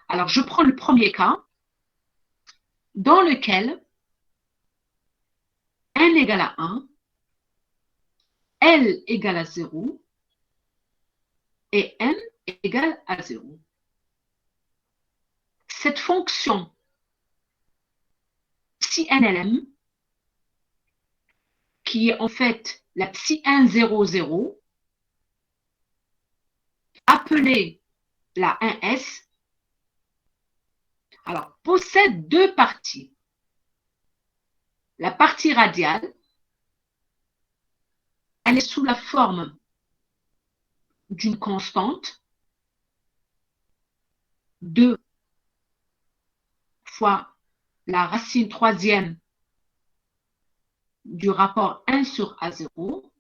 Alors, je prends le premier cas dans lequel n égale à 1, L égale à 0 et n égale à 0. Cette fonction psi NLM, qui est en fait la psi 1, 0, 0, appelée la 1S, alors, possède deux parties. La partie radiale, elle est sous la forme d'une constante, 2 fois la racine troisième du rapport 1 sur A0,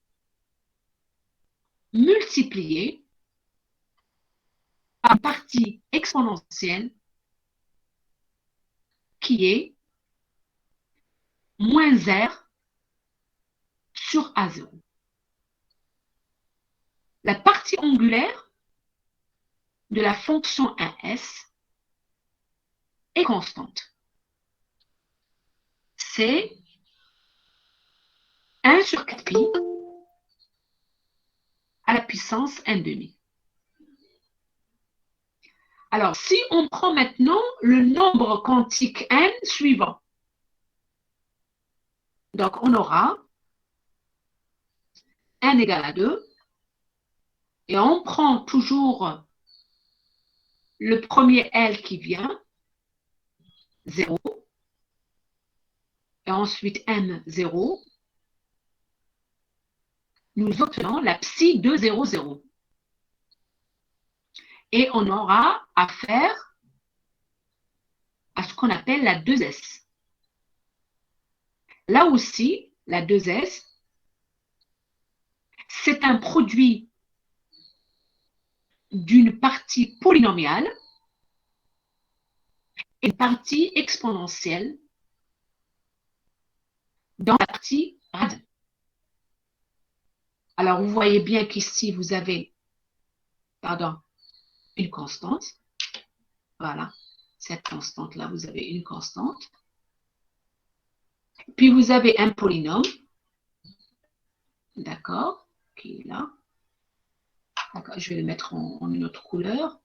multiplié par une partie exponentielle qui est moins R sur A0. La partie angulaire de la fonction 1S est constante. C'est 1 sur 4 pi à la puissance n demi. Alors, si on prend maintenant le nombre quantique n suivant, donc on aura n égale à 2, et on prend toujours le premier L qui vient, 0, et ensuite n, 0, nous obtenons la psi de 0, 0. Et on aura affaire à ce qu'on appelle la 2S. Là aussi, la 2S, c'est un produit d'une partie polynomiale et une partie exponentielle dans la partie radiale. Alors, vous voyez bien qu'ici, vous avez, une constante. Voilà, cette constante-là, vous avez une constante. Puis, vous avez un polynôme, d'accord, qui est là. D'accord, je vais le mettre en une autre couleur.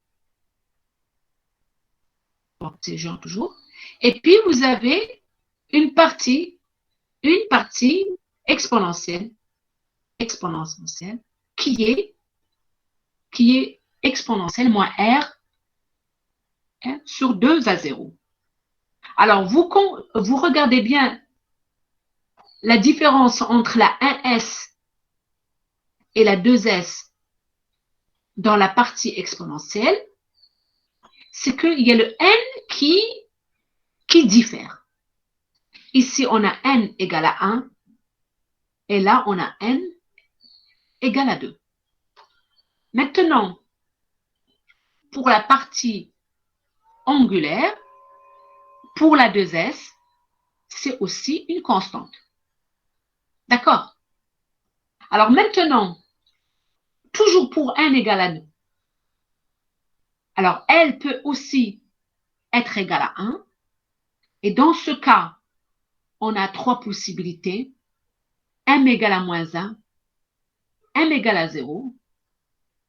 Bon, c'est genre toujours. Et puis, vous avez une partie exponentielle, qui est exponentielle moins R sur 2 à 0. Alors, vous regardez bien la différence entre la 1S et la 2S dans la partie exponentielle, c'est qu'il y a le n qui diffère. Ici, on a n égale à 1, et là, on a n égale à 2. Maintenant, pour la partie angulaire, pour la 2S, c'est aussi une constante. D'accord? Alors maintenant, toujours pour n égale à 2. Alors, elle peut aussi être égale à 1. Et dans ce cas, on a trois possibilités. M égale à moins 1, M égale à 0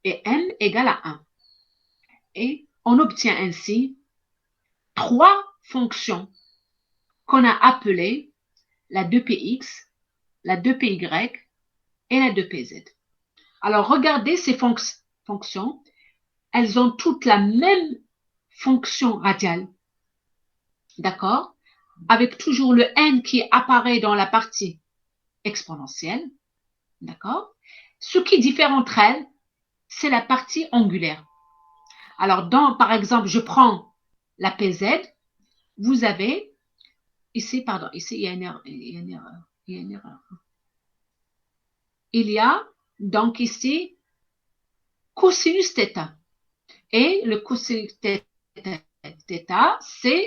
et N égale à 1. Et on obtient ainsi trois fonctions qu'on a appelées la 2px, la 2py et la 2pz. Alors, regardez ces fonctions. Elles ont toutes la même fonction radiale. D'accord? Avec toujours le n qui apparaît dans la partie exponentielle. D'accord? Ce qui diffère entre elles, c'est la partie angulaire. Alors, par exemple, je prends la PZ, vous avez, ici, il y a une erreur. Il y a, donc ici, cosinus θ. Et le cosinus θ,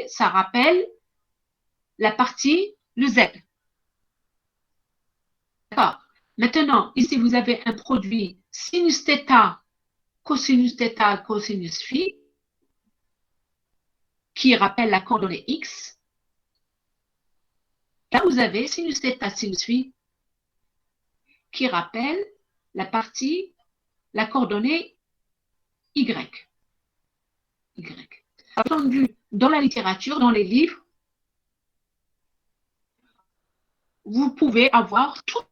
ça rappelle la partie, le Z. D'accord. Maintenant, ici, vous avez un produit sinus θ, cosinus phi. qui rappelle la coordonnée X. Là, vous avez sinus θ, sinus phi, qui rappelle la coordonnée Y. Entendu, dans la littérature, dans les livres, vous pouvez avoir toutes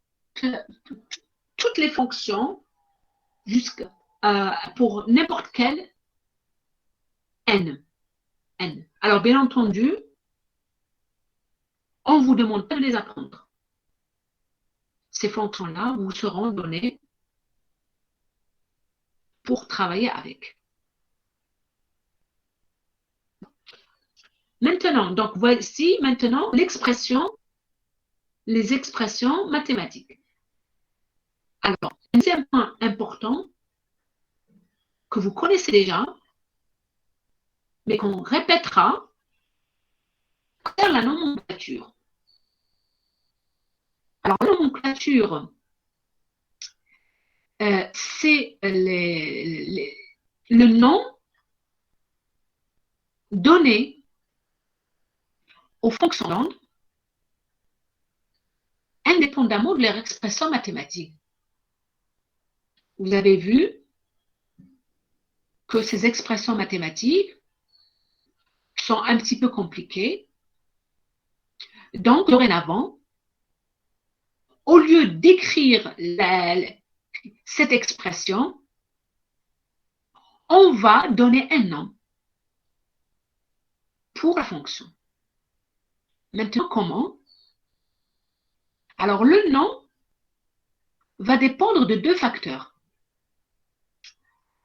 les fonctions pour n'importe quel n. Alors, bien entendu, on ne vous demande pas de les apprendre. Ces fonctions-là vous seront données pour travailler avec. Maintenant, donc voici maintenant les expressions mathématiques. Alors, un point important que vous connaissez déjà, mais qu'on répétera, c'est la nomenclature. Alors, la nomenclature, c'est le nom donné aux fonctions d'onde indépendamment de leur expression mathématique. Vous avez vu que ces expressions mathématiques sont un petit peu compliquées. Donc, dorénavant, au lieu d'écrire cette expression, on va donner un nom pour la fonction. Maintenant, comment? Alors, le nom va dépendre de deux facteurs.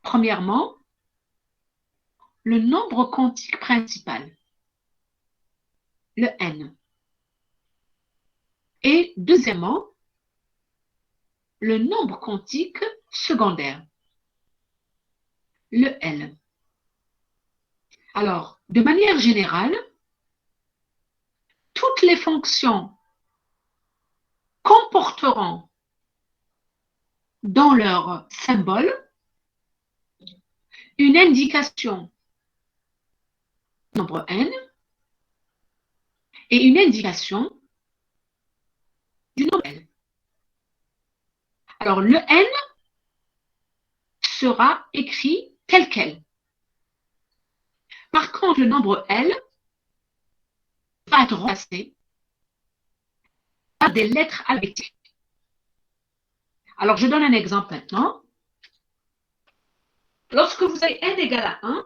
Premièrement, le nombre quantique principal, le n. Et deuxièmement, le nombre quantique secondaire, le L. Alors, de manière générale, toutes les fonctions comporteront dans leur symbole une indication nombre n et une indication du nombre L. Alors, le n sera écrit tel quel. Par contre, le nombre L va être remplacé par des lettres alphabétiques. Alors, je donne un exemple maintenant. Lorsque vous avez n égale à 1,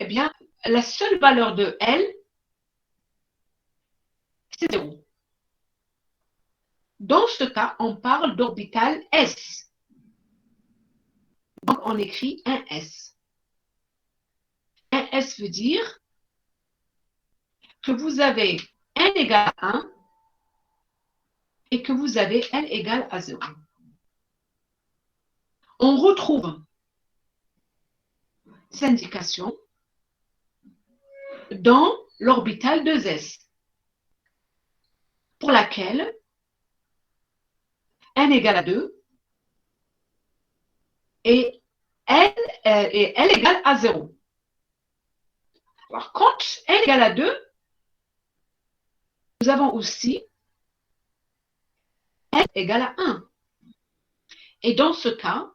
eh bien, la seule valeur de L, c'est 0. Dans ce cas, on parle d'orbital S. Donc, on écrit un S. Un S veut dire que vous avez n égale à 1 et que vous avez n égale à 0. On retrouve ces indications dans l'orbital 2S, pour laquelle n égale à 2 et L égale à 0. Alors, quand n égale à 2, nous avons aussi n égale à 1. Et dans ce cas,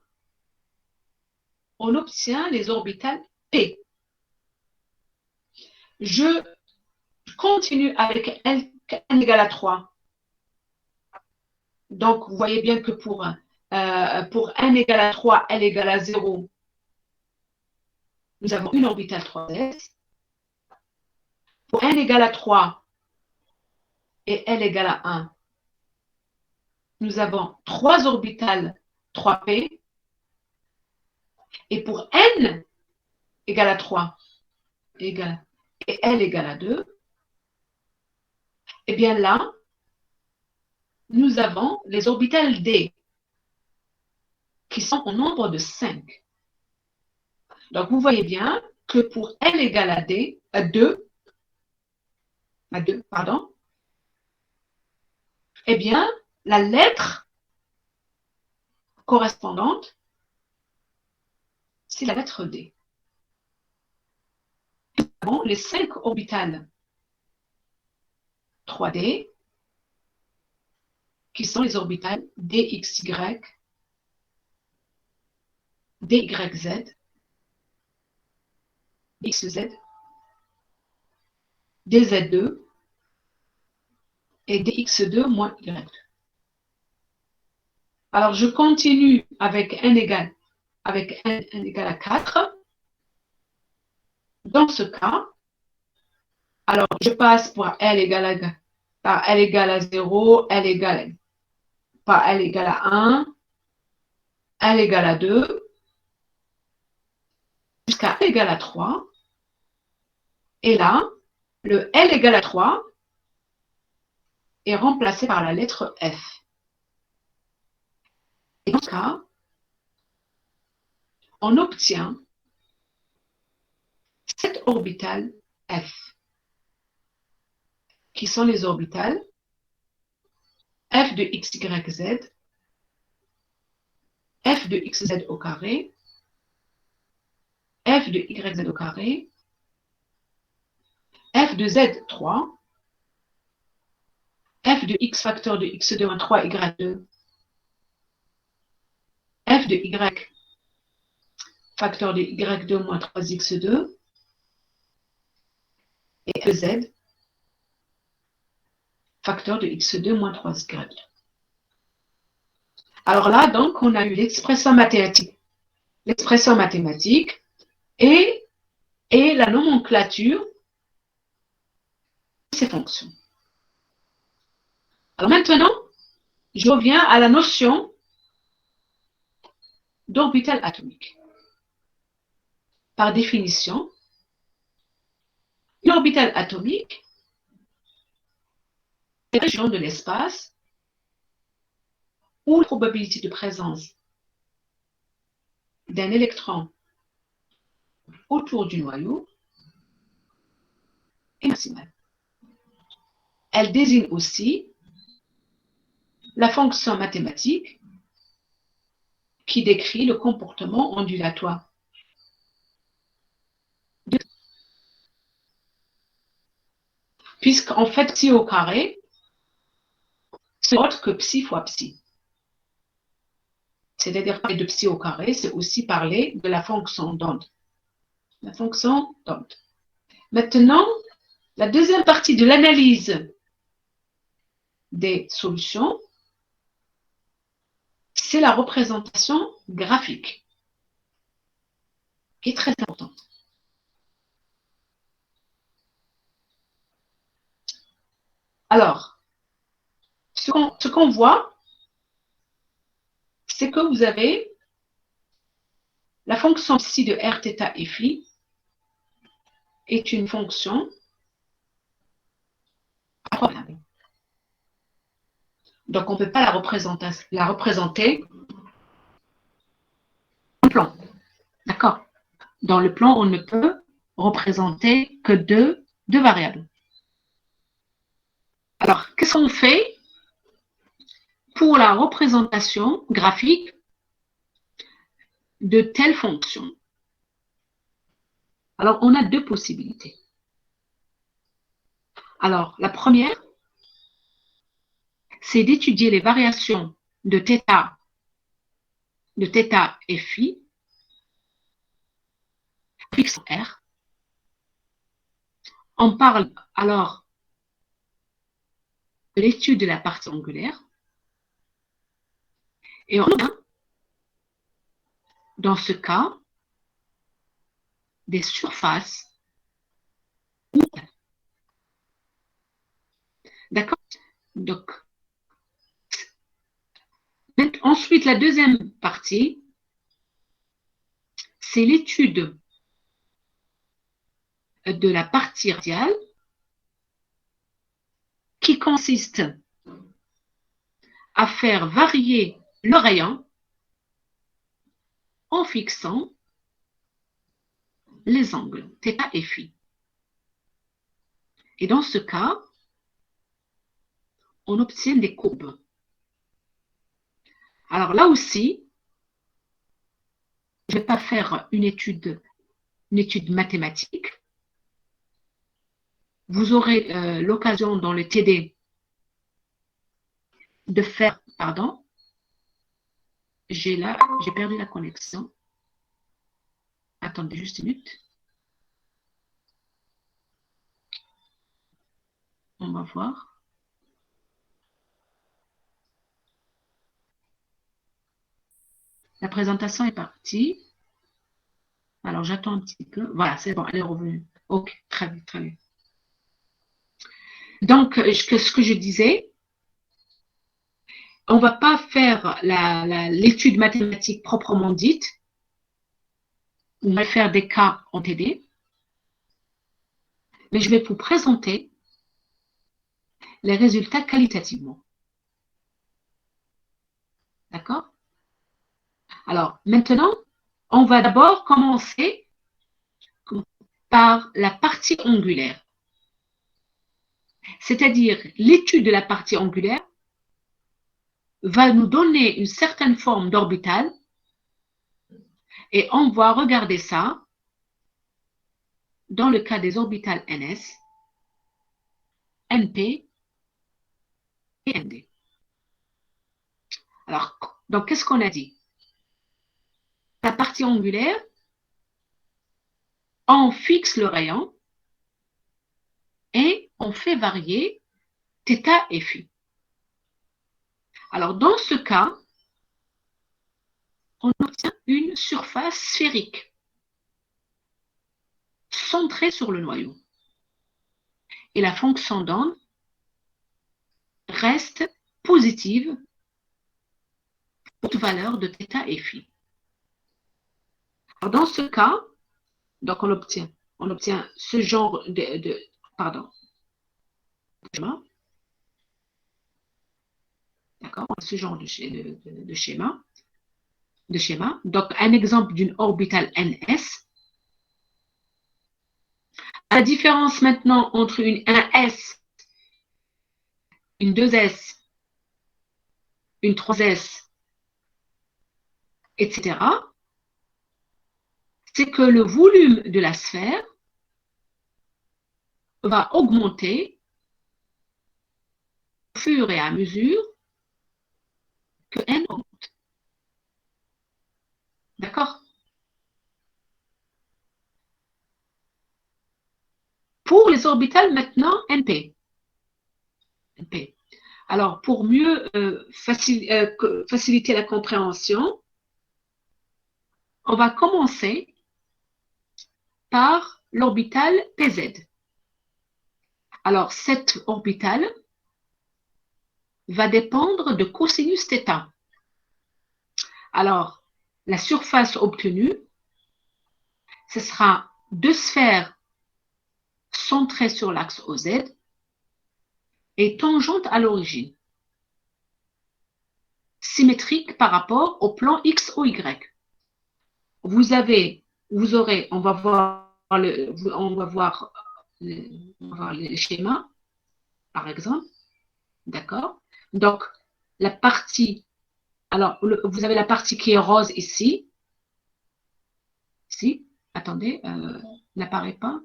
on obtient les orbitales P. Je continue avec n égale à 3. Donc, vous voyez bien que pour n égale à 3, L égale à 0, nous avons une orbitale 3s. Pour n égale à 3 et L égale à 1, nous avons 3 orbitales 3p. Et pour n égale à 3 et L égale à 2, eh bien là, nous avons les orbitales d qui sont au nombre de 5. Donc, vous voyez bien que pour L égale à 2, eh bien, la lettre correspondante, c'est la lettre D. avons les 5 orbitales 3D qui sont les orbitales DXY, DYZ, XZ, DZ2 et DX2 moins Y. Alors, je continue avec n égale à 4. Dans ce cas, alors je passe par L égale à 0, L égale à 1, L égale à 2, jusqu'à L égale à 3. Et là, le L égale à 3 est remplacé par la lettre F. Et dans ce cas, on obtient cette orbitale F, qui sont les orbitales F de XYZ, F de XZ au carré, F de YZ au carré, F de Z3, F de X facteur de X2 moins 3 Y2, F de Y facteur de Y2 moins 3X2, et F de Z facteur de X2 moins 3Y2. Alors là, donc, on a eu l'expression mathématique et la nomenclature de ces fonctions. Alors maintenant, je reviens à la notion d'orbital atomique. Par définition, une orbitale atomique est une région de l'espace où la probabilité de présence d'un électron autour du noyau est maximale. Elle désigne aussi la fonction mathématique qui décrit le comportement ondulatoire. Puisqu'en fait, psi au carré, c'est autre que psi fois psi. C'est-à-dire parler de psi au carré, c'est aussi parler de la fonction d'onde. La fonction d'onde. Maintenant, la deuxième partie de l'analyse des solutions, c'est la représentation graphique, qui est très importante. Alors, ce qu'on voit, c'est que vous avez la fonction psi de r, θ et phi est une fonction improbable. Donc, on ne peut pas la représenter dans le plan. D'accord? Dans le plan, on ne peut représenter que deux variables. Alors, qu'est-ce qu'on fait pour la représentation graphique de telle fonction? Alors, on a deux possibilités. Alors, la première, c'est d'étudier les variations de θ et phi, fixe R. On parle alors de l'étude de la partie angulaire. Et on a, dans ce cas, des surfaces. D'accord? Donc, ensuite, la deuxième partie, c'est l'étude de la partie radiale qui consiste à faire varier le rayon en fixant les angles θ et phi. Et dans ce cas, on obtient des courbes. Alors là aussi, je ne vais pas faire une étude mathématique, vous aurez l'occasion dans le TD de faire, pardon, j'ai perdu la connexion. Attendez juste une minute. On va voir. La présentation est partie. Alors, j'attends un petit peu. Voilà, c'est bon, elle est revenue. Ok, très bien, très bien. Donc, ce que je disais, on ne va pas faire l'étude mathématique proprement dite. On va faire des cas en TD. Mais je vais vous présenter les résultats qualitativement. D'accord? Alors, maintenant, on va d'abord commencer par la partie angulaire. C'est-à-dire, l'étude de la partie angulaire va nous donner une certaine forme d'orbital et on va regarder ça dans le cas des orbitales NS, NP et ND. Alors, donc, qu'est-ce qu'on a dit? La partie angulaire, on fixe le rayon et on fait varier θ et φ. Alors, dans ce cas, on obtient une surface sphérique centrée sur le noyau. Et la fonction d'onde reste positive pour toute valeur de θ et φ. Alors, dans ce cas, donc on obtient ce genre de schéma. D'accord? Ce genre de schéma. Donc, un exemple d'une orbitale NS. La différence maintenant entre une 1S, une 2S, une 3S, etc., c'est que le volume de la sphère va augmenter au fur et à mesure que n augmente. D'accord? Pour les orbitales maintenant, NP. Alors, pour mieux faciliter la compréhension, on va commencer par l'orbitale PZ. Alors, cette orbitale va dépendre de cosinus θ. Alors, la surface obtenue, ce sera deux sphères centrées sur l'axe OZ et tangentes à l'origine, symétriques par rapport au plan X ou Y. On va voir le schéma, par exemple. D'accord? Donc, la partie, alors, vous avez la partie qui est rose ici. Ici, attendez, n'apparaît pas.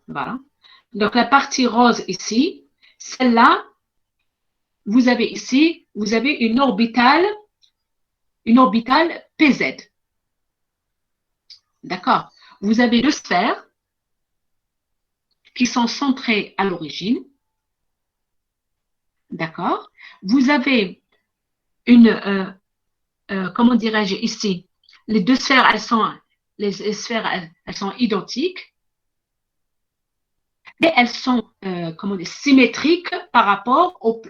Voilà. Donc, la partie rose ici, celle-là, vous avez une orbitale PZ. D'accord? Vous avez deux sphères qui sont centrées à l'origine. D'accord? Vous avez comment dirais-je ici, les deux sphères, les sphères, elles sont identiques, mais elles sont symétriques par rapport au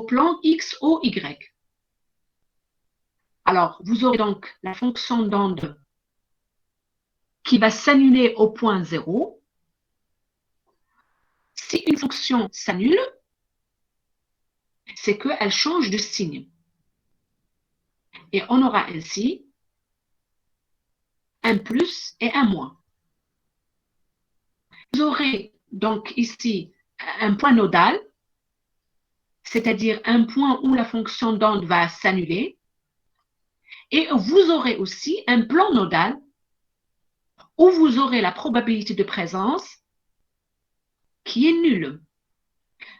plan X ou Y. Alors, vous aurez donc la fonction d'onde qui va s'annuler au point 0. Si une fonction s'annule, c'est qu'elle change de signe. Et on aura ainsi un plus et un moins. Vous aurez donc ici un point nodal, c'est-à-dire un point où la fonction d'onde va s'annuler, Et vous aurez aussi un plan nodal où vous aurez la probabilité de présence qui est nulle.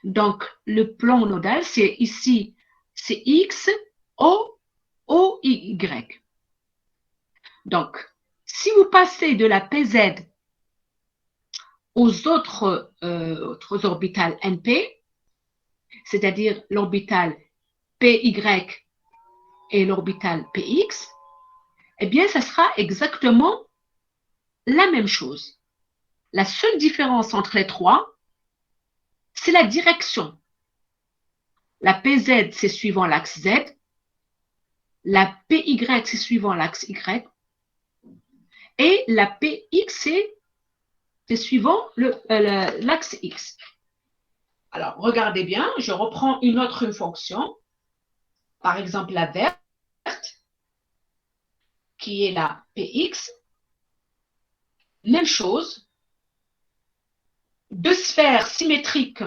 Donc, le plan nodal, c'est ici, c'est X, O, O, Y. Donc, si vous passez de la PZ aux autres orbitales NP, c'est-à-dire l'orbital PY et l'orbital PX, eh bien, ça sera exactement la même chose. La seule différence entre les trois, c'est la direction. La PZ, c'est suivant l'axe Z. La PY, c'est suivant l'axe Y. Et la PX, c'est suivant l'axe X. Alors, regardez bien, je reprends une autre fonction. Par exemple, la verte, qui est la PX. Même chose. Deux sphères symétriques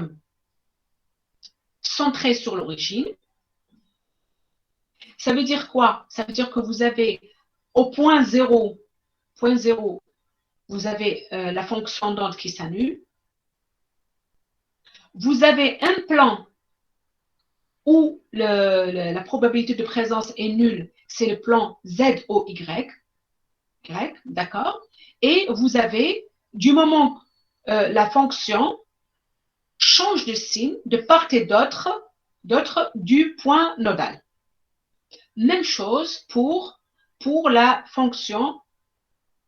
centrées sur l'origine. Ça veut dire quoi? Ça veut dire que vous avez au point 0, vous avez la fonction d'onde qui s'annule. Vous avez un plan où la probabilité de présence est nulle, c'est le plan ZOY, d'accord? Et vous avez, du moment la fonction change de signe de part et d'autre du point nodal. Même chose pour la fonction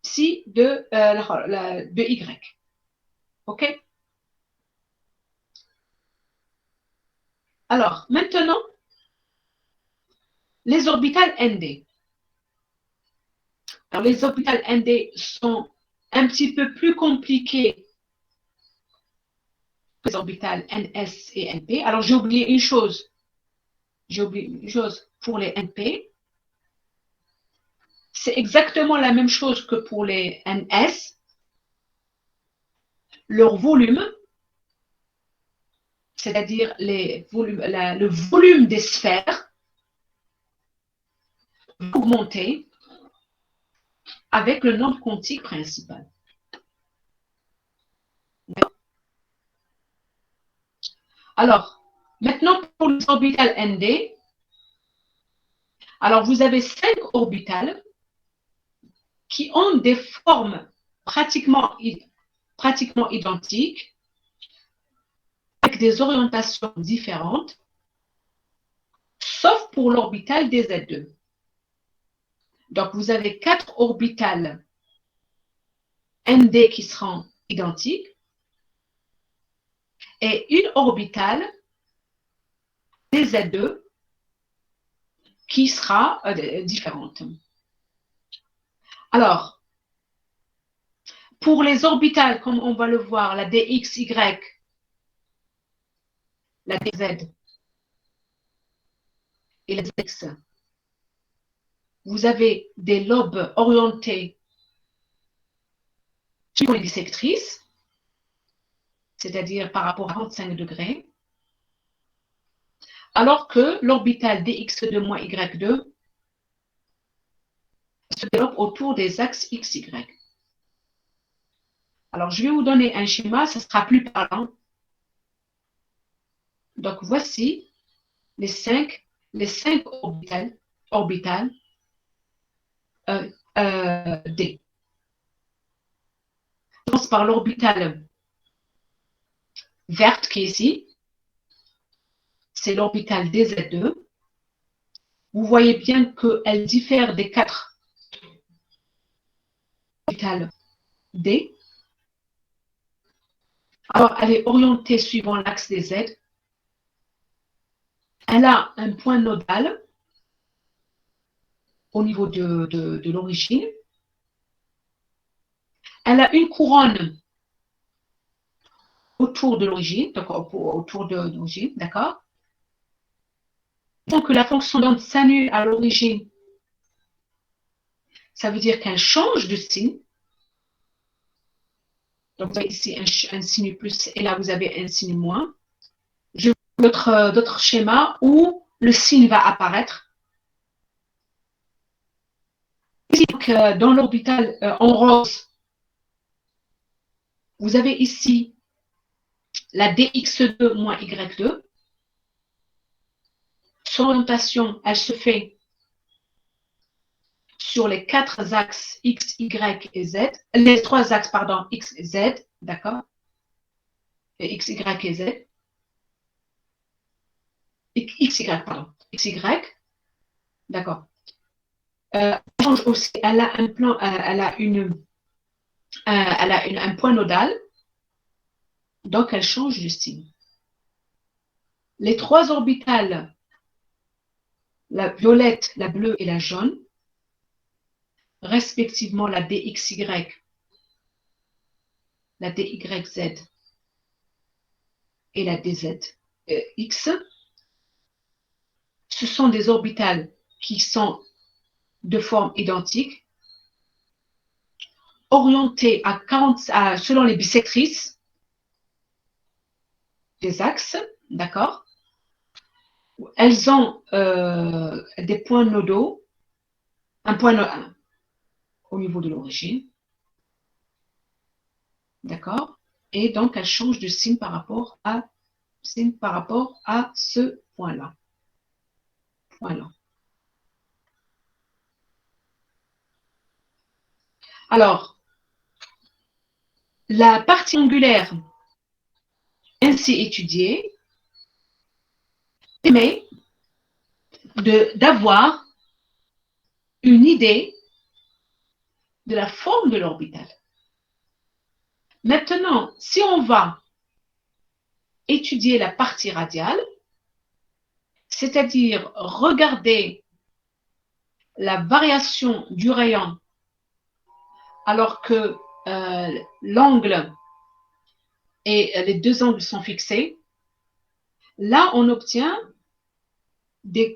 psi de Y. OK? Alors, maintenant, les orbitales ND. Alors, les orbitales ND sont un petit peu plus compliquées que les orbitales NS et NP. Alors, j'ai oublié une chose. Pour les NP. C'est exactement la même chose que pour les NS. Leur volume, c'est-à-dire le volume des sphères, va augmenter avec le nombre quantique principal. Alors, maintenant pour les orbitales ND, alors vous avez 5 orbitales qui ont des formes pratiquement identiques, avec des orientations différentes, sauf pour l'orbital DZ2. Donc, vous avez 4 orbitales ND qui seront identiques et une orbitale DZ2 qui sera différente. Alors, pour les orbitales, comme on va le voir, la DXY, la DZ et la DX, vous avez des lobes orientés sur les dissectrices, c'est-à-dire par rapport à 45 degrés, alors que l'orbital DX2 moins Y2 se développe autour des axes XY. Alors, je vais vous donner un schéma, ce sera plus parlant. Donc, voici les cinq orbitales D. Je commence par l'orbitale verte qui est ici. C'est l'orbitale DZ2. Vous voyez bien qu'elle diffère des 4 orbitales D. Alors, elle est orientée suivant l'axe des Z. Elle a un point nodal au niveau de l'origine. Elle a une couronne autour de l'origine, donc autour de l'origine, d'accord? Donc, la fonction d'onde s'annule à l'origine, ça veut dire qu'elle change de signe. Donc, vous avez ici un signe plus et là, vous avez un signe moins. Je vais vous d'autres schémas où le signe va apparaître. Donc, dans l'orbital en rose, vous avez ici la dx2 moins y2. Son orientation, elle se fait sur les 4 axes X, Y et Z. Les 3 axes, pardon, X et Z, d'accord? X, Y et Z. X, Y, pardon. X, Y, d'accord. Change aussi, elle a un plan, elle a un point nodal, donc elle change de signe. Les 3 orbitales, la violette, la bleue et la jaune, respectivement la DXY, la DYZ et la DZX, ce sont des orbitales qui sont de forme identique, orientées à 40, selon les bissectrices des axes, d'accord? Elles ont des points nodaux, un point nodal au niveau de l'origine, d'accord? Et donc, elles changent de signe par rapport à ce point-là. Voilà. Alors, la partie angulaire ainsi étudiée permet d'avoir une idée de la forme de l'orbital. Maintenant, si on va étudier la partie radiale, c'est-à-dire regarder la variation du rayon alors que l'angle et les 2 angles sont fixés, là on obtient des